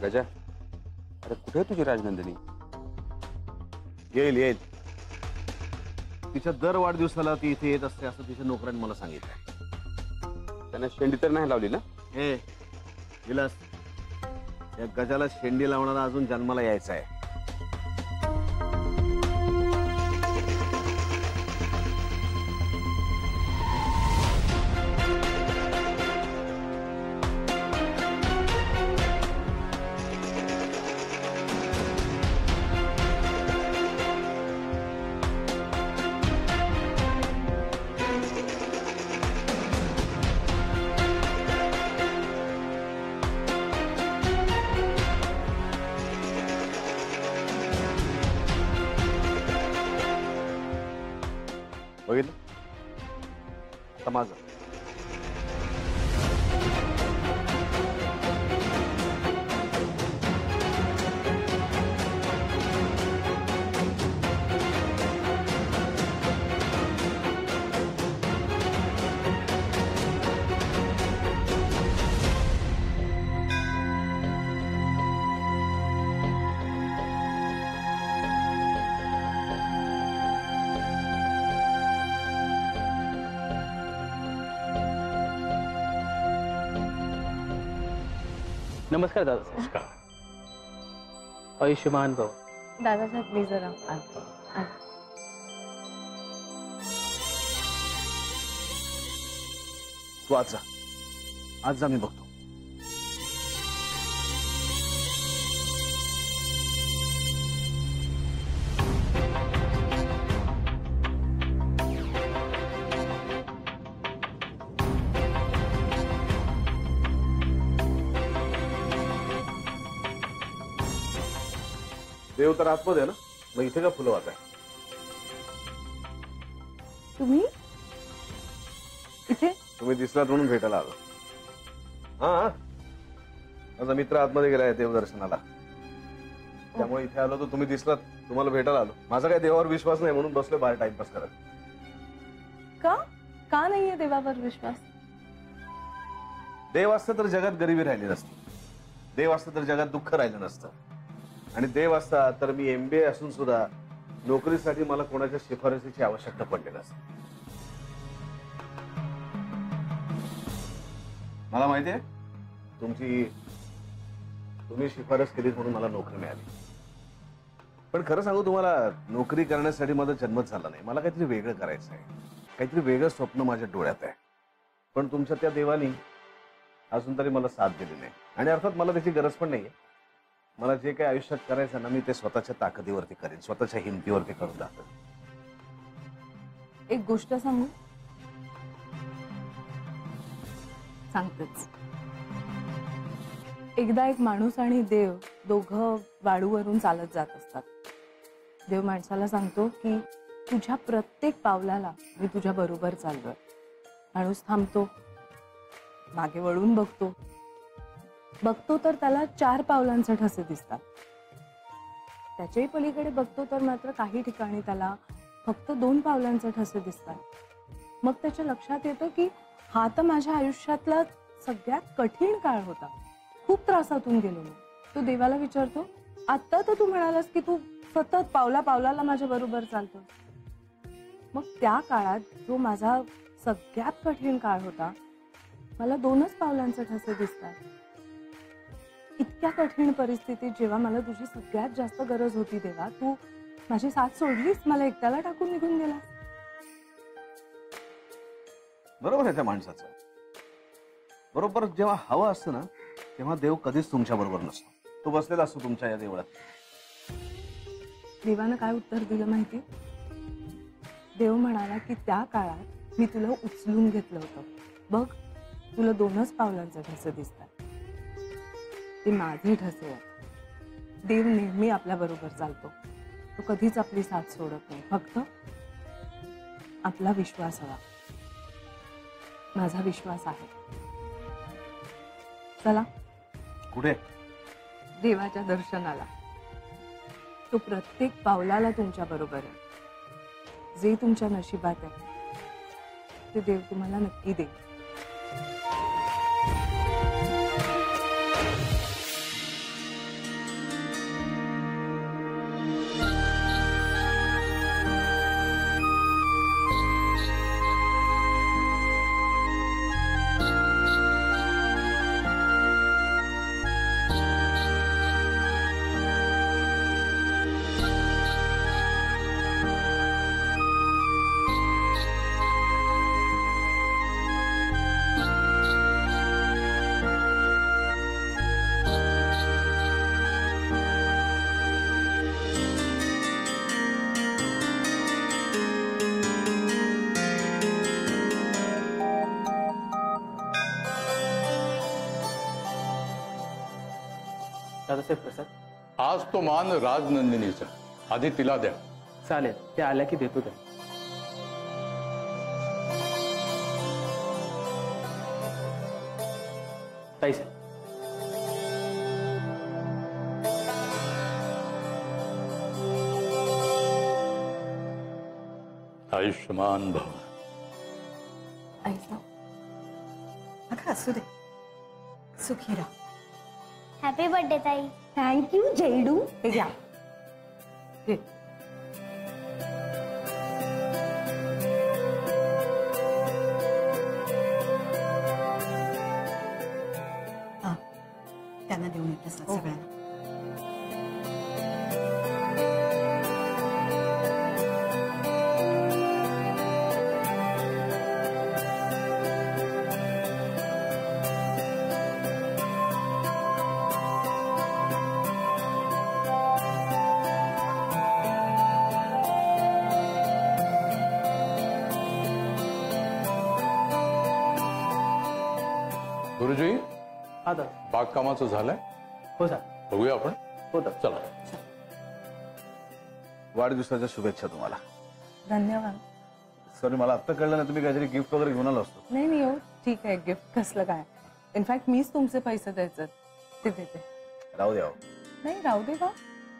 गजा, अरे कुठे आहे तुझी राजनंदिनी? येईल येईल. तिच्या दर वाढदिवसाला ती इथे येत असते असं तिच्या नोकरांनी मला सांगितलं. त्याने शेंडी तर नाही लावली ना? हे विलास, या गजाला शेंडी लावणारा अजून जन्माला यायचा आहे. बघितलं आता माझं. नमस्कार दादा. नमस्कार. आयुष्यमान भव. दादासाहेब प्लीज जरा तू आज जा, आज जा, मी बघतो. देव तर आतमध्ये ना, मग इथे का फुलं वाहत आहे? तुम्ही इथे? तुम्ही दिसलात म्हणून भेटायला आलो. हा, माझा मित्र आतमध्ये गेलाय देवदर्शनाला, त्यामुळे इथे आलो. तर तुम्ही दिसलात, तुम्हाला भेटायला आलो. माझा काय देवावर विश्वास नाही म्हणून बसलोय बाहेर टाइमपास करत. का नाहीये देवावर विश्वास? देव असतं तर जगात गरिबी राहिली नसती. देव असतं तर जगात दुःख राहिलं नसतं. आणि देव असता तर मी MBA असून सुद्धा नोकरीसाठी मला कोणाच्या शिफारसीची आवश्यकता पडली नसती. मला माहितीये तुम्ही शिफारस केली म्हणून मला नोकरी मिळाली. पण खरं सांगू तुम्हाला, नोकरी करण्यासाठी माझा जन्मच झाला नाही. मला काहीतरी वेगळं करायचं आहे, काहीतरी वेगळं स्वप्न माझ्या डोळ्यात आहे. पण तुमच्या त्या देवानी अजून तरी मला साथ दिली नाही. आणि अर्थात मला त्याची गरज पण नाहीये. मला जे काही आयुष्यात करायचं ना, मी ते स्वतःच्या ताकदीवरती करेन, स्वतःच्या हिमतीवरती करून दाखवेन. एक गोष्ट सांगू? सांगतेच. एकदा एक माणूस आणि देव दोघं वाळूवरून चालत जात असतात. देव माणसाला सांगतो की तुझ्या प्रत्येक पावलाला मी तुझ्या बरोबर चाललोय. माणूस थांबतो, मागे वळून बघतो तर त्याला 4 पावलांचे ठसे दिसतात. त्याच्याही पलीकडे बघतो तर मात्र काही ठिकाणी त्याला फक्त 2 पावलांचे ठसे दिसतात. मग त्याच्या लक्षात येतं की हा तर माझ्या आयुष्यातला सगळ्यात कठीण काळ होता. खूप त्रासातून गेलो मी. तो देवाला विचारतो, आता तर तू म्हणालास की तू सतत पावला पावलाला माझ्या बरोबर चालतो. मग त्या काळात जो माझा सगळ्यात कठीण काळ होता, मला 2च पावलांचे ठसे दिसतात. इतक्या कठीण परिस्थितीत जेव्हा मला तुझी सगळ्यात जास्त गरज होती तेव्हा तू माझी साथ सोडलीस, मला एकट्याला टाकून निघून गेला. बरोबर आहे त्या माणसाचं. बरोबर जेव्हा हवं असतं ना, तेव्हा देव कधीच तुमच्या बरोबर नसतो. तो बसलेला असतो तुमच्या या देवळात. देवानं काय उत्तर दिलं माहिती? देव म्हणाला की त्या काळात मी तुला उचलून घेतलं होतं. बघ, तुला 2च पावलांचे ठसे दिसतात. ते माझे ठसे आहेत. देव नेहमी आपल्या बरोबर चालतो. तो कधीच आपली साथ सोडत नाही. फक्त आपला विश्वास हवा. माझा विश्वास आहे. चला. कुठे? देवाच्या दर्शनाला. तो प्रत्येक पावलाला तुमच्या बरोबर आहे. जे तुमच्या नशिबात आहे ते देव तुम्हाला नक्की देईल. दादासाहेब प्रसाद आज तो मान राजनंदिनीचा, आधी तिला द्या. चालेल, ते आल्या की देतो त्या. ताई साहेब. आयुष्यमान भव. ऐसा अगं असू दे, सुखी राहा. हॅपी बर्थडे ताई. थँक्यू जैडू. हे घ्या. घे. हा, त्यांना देऊन येते सगळ्यांना. गुरुजी, हा दादा. बागकामाचं झालंय? हो सर. बघूया आपण. हो दादा. चला. वाढदिवसाच्या शुभेच्छा तुम्हाला. धन्यवाद. सॉरी, मला आत्ता कळलं ना, तुम्ही काहीतरी गिफ्ट वगैरे घेऊन आलो असतो. नाही नाही हो, ठीक आहे. गिफ्ट कसलं काय. इनफॅक्ट मीच तुमचे पैसे द्यायचे ते देते. राहू द्या. नाही राहू दे का,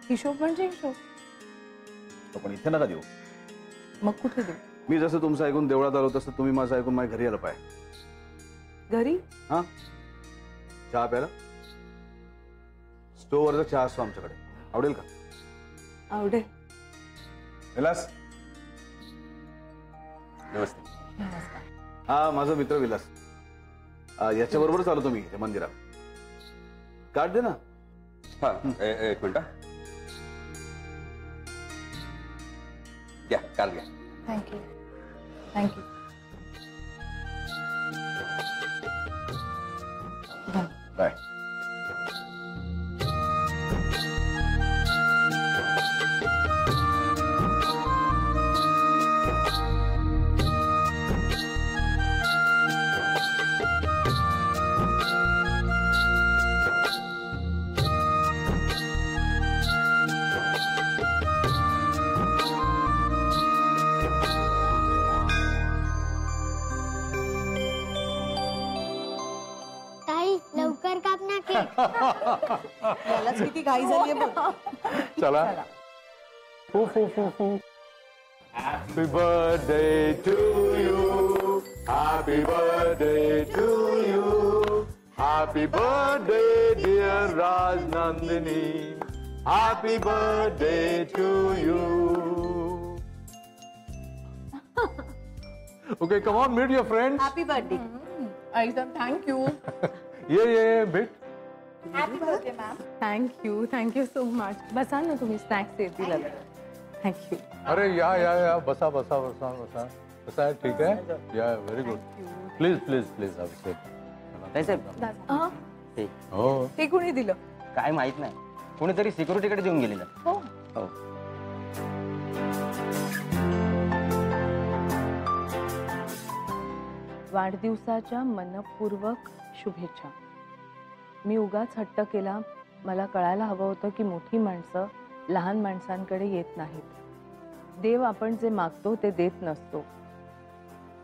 हिशोब म्हणजे हिशोब. पण इथे नका देऊ. मग कुठे देऊ? मी जसं तुमचं ऐकून देवळात आलो तसं तुम्ही माझं ऐकून माझ्या घरी आलं पाहिजे. घरी? हा, चहा प्यायला. स्टोवरचा चहा असतो आमच्याकडे, आवडेल का? आवडेल. विलास. नमस्ते. हा, माझा मित्र विलास. याच्याबरोबरच आलो तुम्ही इथे मंदिरात. कार्ड दे ना. हा, एक मिनिट. घ्या, कार्ड घ्या. थँक्यू. थँक्यू. बाय. ताई लवकर काप ना केक. मलाच किती घाई झालीये बघ. चला. फू फू फू फू. Happy birthday to you. Happy birthday to you. Happy birthday dear Rajnandini. Happy birthday to you. Okay, come on, meet your friends. Happy birthday. आईसा थँक्यू. ये भेट. Happy birthday ma'am. Thank you so much. बसा ना तुम्ही, स्नॅक्स येतील. Thank you. अरे या बसा बसा बसा बसा बसा. ठीक आहे. या, very good. Please please please have a seat. ते हो. ते कोणी दिलं? काय माहित नाही, कोणीतरी सिक्युरिटीकडे देऊन गेलेलं. हो. हो. वाढदिवसाच्या मनपूर्वक शुभेच्छा. मी उगाच हट्ट केला. मला कळायला हवं होतं की मोठी माणसं लहान माणसांकडे येत नाहीत. देव आपण जे मागतो ते देत नसतो.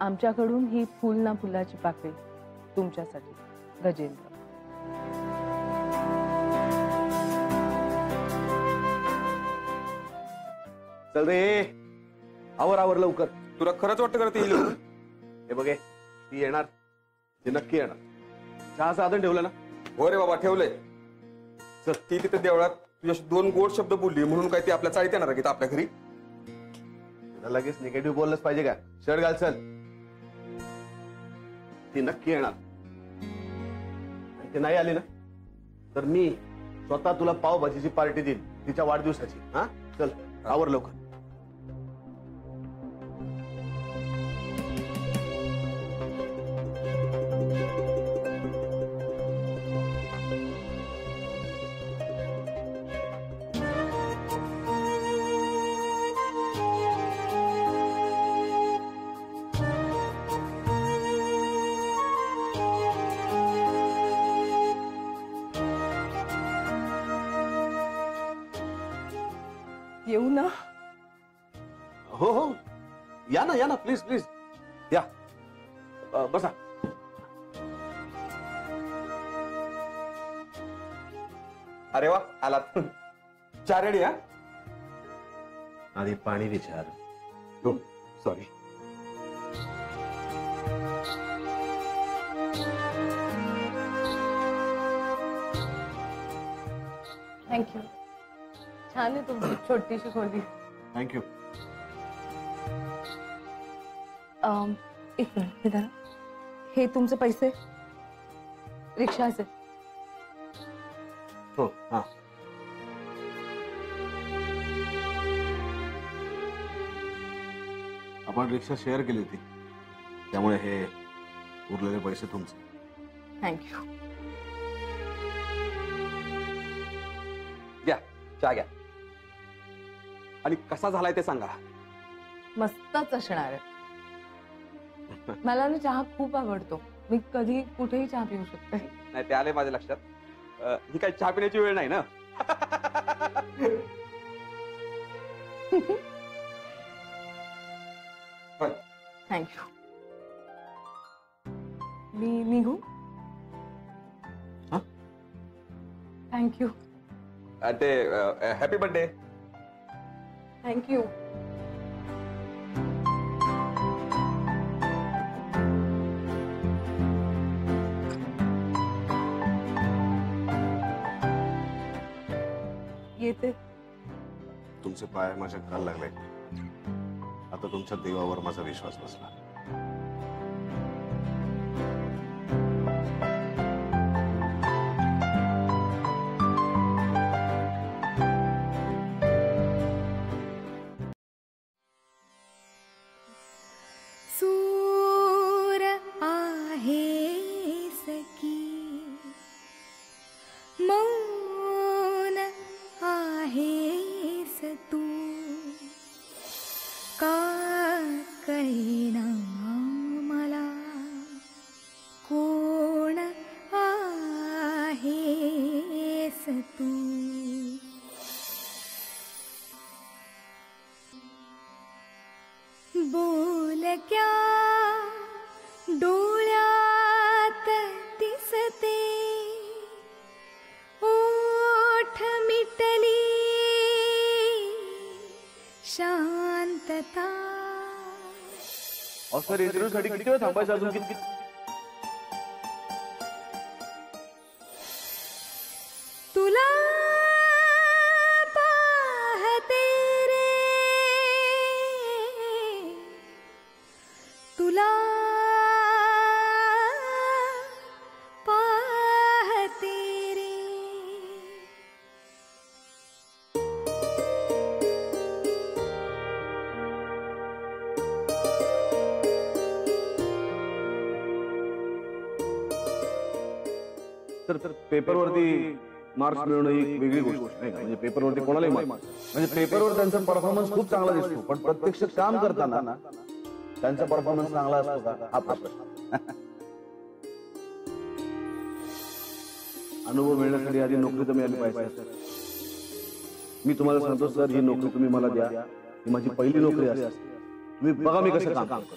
आमच्याकडून ही फुल ना फुलाची पाकळी तुमच्यासाठी. गजेंद्र. चल रे, आवर लवकर. तुला खरंच वाटतं का ते येईल म्हणून? हे बघे, ती येणार, ती नक्की येणार. चहा साधन ठेवलं ना? हो रे बाबा, ठेवलंय. चल, ती तिथे देवळात तुझ्याशी 2 गोड शब्द बोलली म्हणून काय ती आपल्या चाळीत येणार आहे का आपल्या घरी? लगेच निगेटिव्ह बोललंच पाहिजे का? शर्ट घाल. चल, ती नक्की येणार. ती नाही आली ना तर मी स्वतः तुला पावभाजीची पार्टी देईन तिच्या वाढदिवसाची. हा, चल आवर लवकर. येऊ ना? हो हो, या ना प्लीज प्लीज या. बसा. अरे वा, आलात. चहा रेडी? हा, आधी पाणी विचार. हो सॉरी. थँक्यू. छान आहे तुमची छोटीशी खोली. थँक्यू. एक मिनिट जरा. हे तुमचे पैसे रिक्षाचे. हो हा. आपण रिक्षा शेअर केली होती, त्यामुळे हे उरलेले पैसे तुमचे. थँक्यू. घ्या चहा घ्या. आणि कसा झालाय ते सांगा. मस्तच असणार आहे. मला ना चहा खूप आवडतो. मी कधी कुठेही चहा पिऊ शकते. नाही ते आले माझ्या लक्षात. ही काही चहा पिण्याची वेळ नाही ना. थँक्यू. मी निघू? हा? थँक्यू. ते हॅपी बर्थडे. थँक्यू. येते. तुमचे पाय माझ्या काल लागले. आता तुमच्या देवावर माझा विश्वास बसला. सूर आहे सखी, मौन आहेस तू, का कळेना मला कोण आहेस तू. बोलक्या डोळ्यात दिसते, ओठ मिटली शांतता. सर इंटरव्ह्यू साठी किती वेळ थांबायचं अजून? किती? तुला पाहते रे, तुला पाहते रे. तर पेपरवरती मार्क्स मिळवणं ही एक वेगळी गोष्ट नाही का? म्हणजे पेपरवरती कोणालाही मार्क्स, म्हणजे पेपरवर त्यांचा परफॉर्मन्स खूप चांगला दिसतो, पण प्रत्यक्ष काम करताना त्यांचा परफॉर्मन्स चांगला असतो का, हा प्रश्न. अनुभव मिळण्यासाठी आधी नोकरी तर मिळाली पाहिजे. मी तुम्हाला सांगतो सर, ही नोकरी तुम्ही मला द्या, ही माझी पहिली नोकरी असते. तुम्ही बघा मी कसं काम करतो.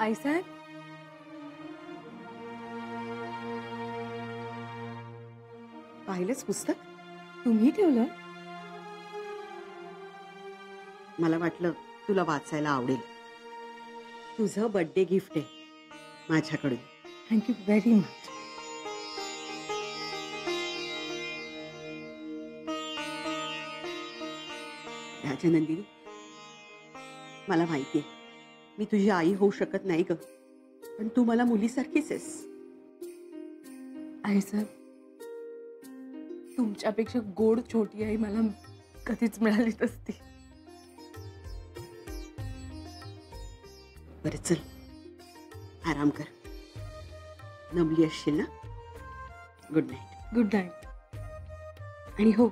आई साहेब, पाहिलंच पुस्तक? तुम्ही ठेवलं? मला वाटलं तुला वाचायला आवडेल. तुझं बर्थडे गिफ्ट आहे माझ्याकडून. Thank you very much. राजनंदिनी, मला माहिती आहे मी तुझी आई होऊ शकत नाही ग, पण तू मला मुलीसारखीच आहेस. आई साहेब, तुमच्यापेक्षा गोड छोटी आई मला कधीच मिळाली नसती. बरं चल, आराम कर. नमली असशील ना? Good night. Good night. आणि हो,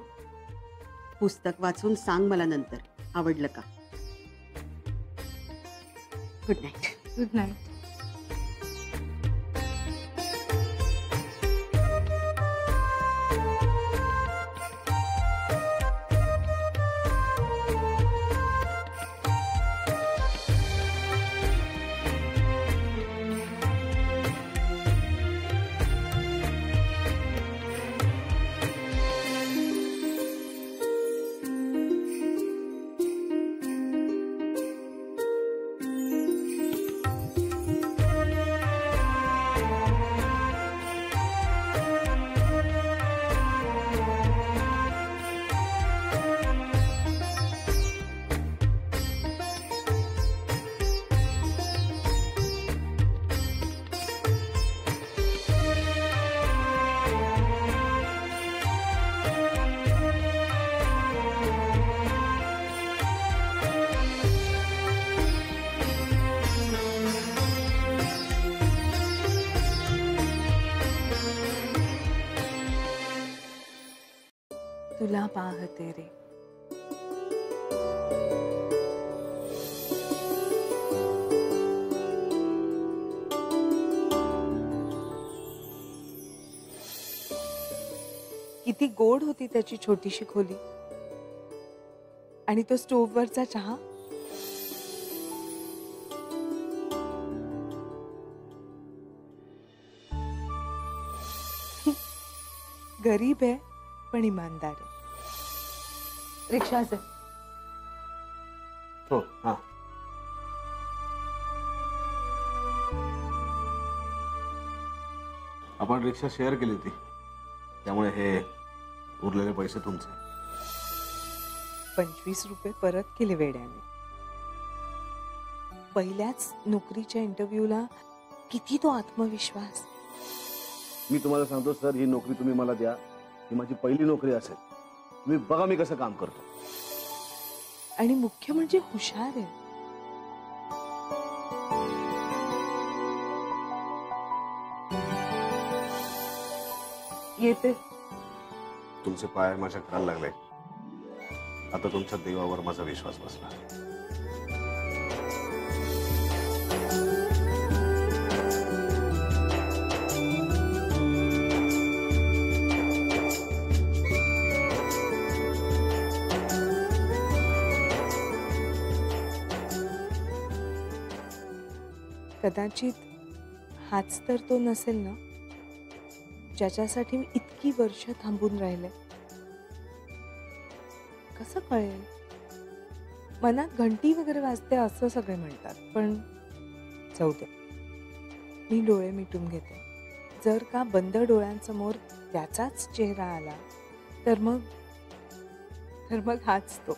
पुस्तक वाचून सांग मला नंतर आवडलं का. Good night. Good night. तुला पाहते रे. किती गोड होती त्याची छोटीशी खोली आणि तो स्टोव्हवरचा चहा. गरीब आहे पण इमानदार आहे. रिक्षा से. हो हा. आपण रिक्षा शेअर केली होती त्यामुळे हे उरलेले पैसे तुमचे. 25 रुपये परत केले वेड्याने. पहिल्याच नोकरीच्या इंटरव्ह्यूला किती तो आत्मविश्वास. मी तुम्हाला सांगतो सर, ही नोकरी तुम्ही मला द्या, ही माझी पहिली नोकरी असेल. तुम्ही बघा मी कसं काम करतो. आणि मुख्य म्हणजे हुशार आहे. येते. तुमचे पाय माझ्या करायला लागले. आता तुमच्या देवावर माझा विश्वास बसला. कदाचित हाच तर तो नसेल ना ज्याच्यासाठी मी इतकी वर्ष थांबून राहिले. कसं कळेल? मनात घंटी वगैरे वाजते असं सगळे म्हणतात, पण जाऊ दे, मी डोळे मिटून घेते. जर का बंद डोळ्यांसमोर त्याचाच चेहरा आला तर मग हाच तो.